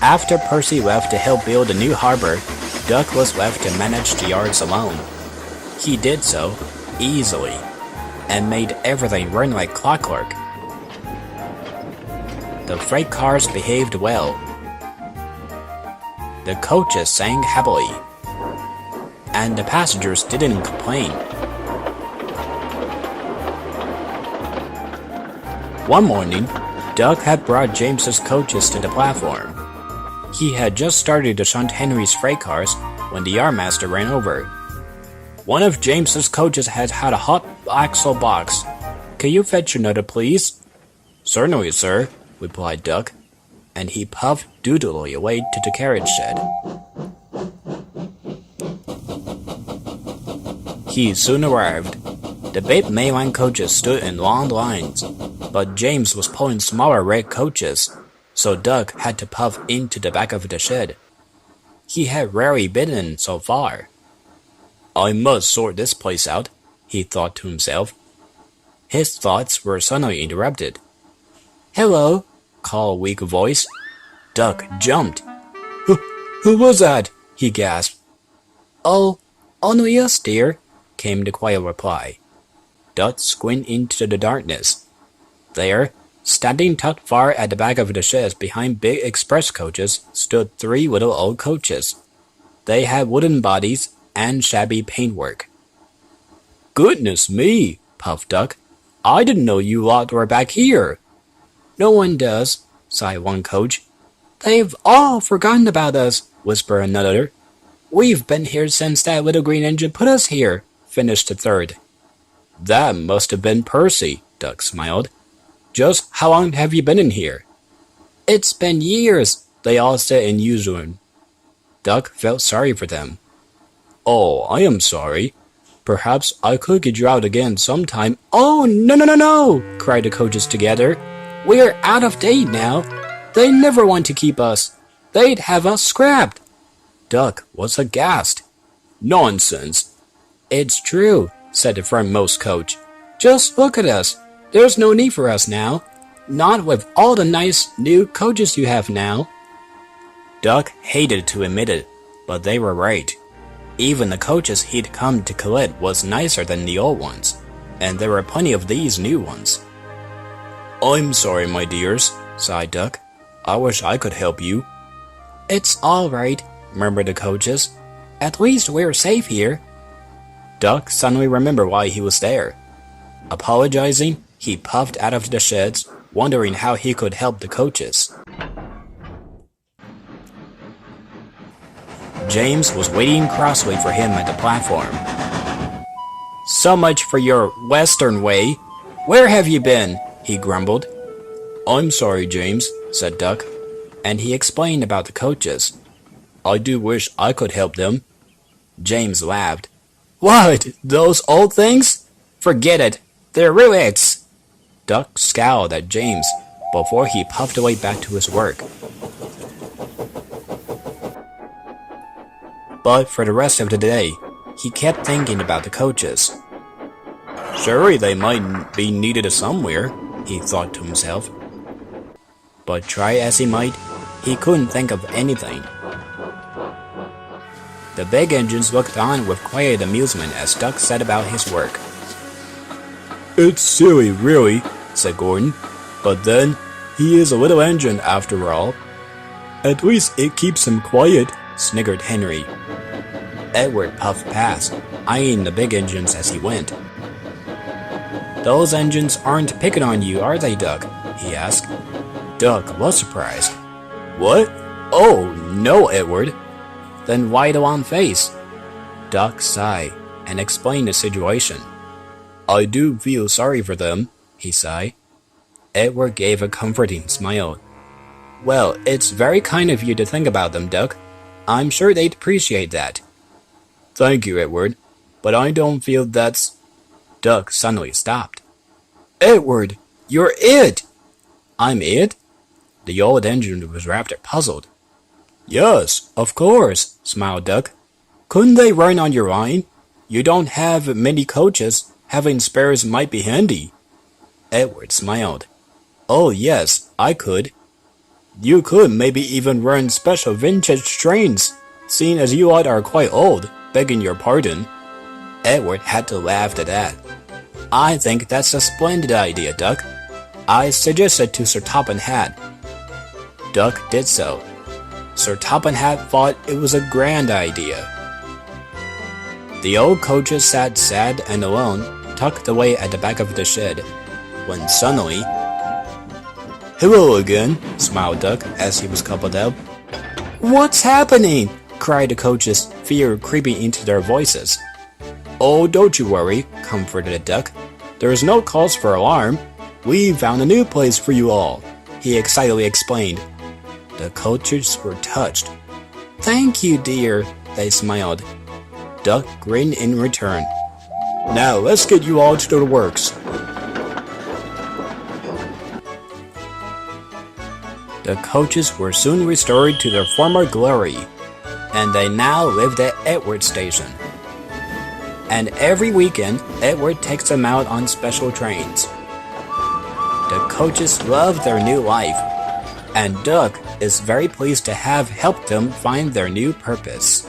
After Percy left to help build a new harbor, Duck was left to manage the yards alone. He did so easily and made everything run like clockwork. The freight cars behaved well. The coaches sang happily, and the passengers didn't complain. One morning, Duck had brought James's coaches to the platform. He had just started to shunt Henry's freight cars when the yardmaster ran over. One of James's coaches had had a hot axle box. "Can you fetch another, please?" "Certainly, sir," replied Duck, and he puffed doodily away to the carriage shed. He soon arrived. The big mainline coaches stood in long lines, but James was pulling smaller red coaches, so Duck had to puff into the back of the shed. He had rarely been in so far. "I must sort this place out," he thought to himself. His thoughts were suddenly interrupted. "Hello," called a weak voice. Duck jumped. Who was that?" he gasped. Oh, only us, dear," came the quiet reply. Duck squinted into the darkness. There, standing tucked far at the back of the shed behind big express coaches, stood 3 little old coaches. They had wooden bodies and shabby paintwork. "Goodness me," puffed Duck. "I didn't know you lot were back here." "No one does," sighed one coach. "They've all forgotten about us," whispered another. "We've been here since that little green engine put us here," finished the third. "That must have been Percy," Duck smiled. "Just how long have you been in here?" "It's been years," they all said in unison. Duck felt sorry for them. "Oh, I am sorry. Perhaps I could get you out again sometime." "Oh, no," cried the coaches together. "We're out of date now. They never want to keep us. They'd have us scrapped." Duck was aghast. "Nonsense." "It's true," said the frontmost coach. "Just look at us. There's no need for us now. Not with all the nice new coaches you have now." Duck hated to admit it, but they were right. Even the coaches he'd come to collect was nicer than the old ones, and there were plenty of these new ones. "I'm sorry, my dears," sighed Duck. "I wish I could help you." "It's all right," murmured the coaches. "At least we're safe here." Duck suddenly remembered why he was there. Apologizing, he puffed out of the sheds, wondering how he could help the coaches. James was waiting crossly for him at the platform. "So much for your western way. Where have you been?" he grumbled. "I'm sorry, James," said Duck, and he explained about the coaches. "I do wish I could help them." James laughed. "What, those old things? Forget it. They're relics." Duck scowled at James before he puffed away back to his work. But for the rest of the day, he kept thinking about the coaches. Surely they might be needed somewhere, he thought to himself. But try as he might, he couldn't think of anything. The big engines looked on with quiet amusement as Duck set about his work. "It's silly, really," said Gordon. "But then, he is a little engine after all." "At least it keeps him quiet," sniggered Henry. Edward puffed past, eyeing the big engines as he went. "Those engines aren't picking on you, are they, Duck?" he asked. Duck was surprised. "What? Oh, no, Edward." "Then why the long face?" Duck sighed and explained the situation. "I do feel sorry for them," he sighed. Edward gave a comforting smile. "Well, it's very kind of you to think about them, Duck. I'm sure they'd appreciate that." "Thank you, Edward, but I don't feel that's—" Duck suddenly stopped. "Edward, you're it!" "I'm it?" The old engine was rather puzzled. "Yes, of course," smiled Duck. "Couldn't they run on your line? You don't have many coaches. Having spares might be handy." Edward smiled. "Oh, yes, I could." You could maybe even run special vintage trains, seeing as you all are quite old, begging your pardon. Edward had to laugh at that. I think that's a splendid idea, Duck. I suggested to Sir Topham Hatt. Duck did so. Sir Topham Hatt thought it was a grand idea. The old coaches sat sad and alone, tucked away at the back of the shed, when suddenly, "Hello again," smiled Duck as he was coupled up. "What's happening?" cried the coaches, fear creeping into their voices. "Oh, don't you worry," comforted Duck. "There's no cause for alarm. We found a new place for you all," he excitedly explained. The coaches were touched. "Thank you, dear," they smiled. Duck grinned in return. "Now let's get you all to the works." The coaches were soon restored to their former glory, and they now lived at Edward Station. And every weekend, Edward takes them out on special trains. The coaches love their new life, and Duck is very pleased to have helped them find their new purpose.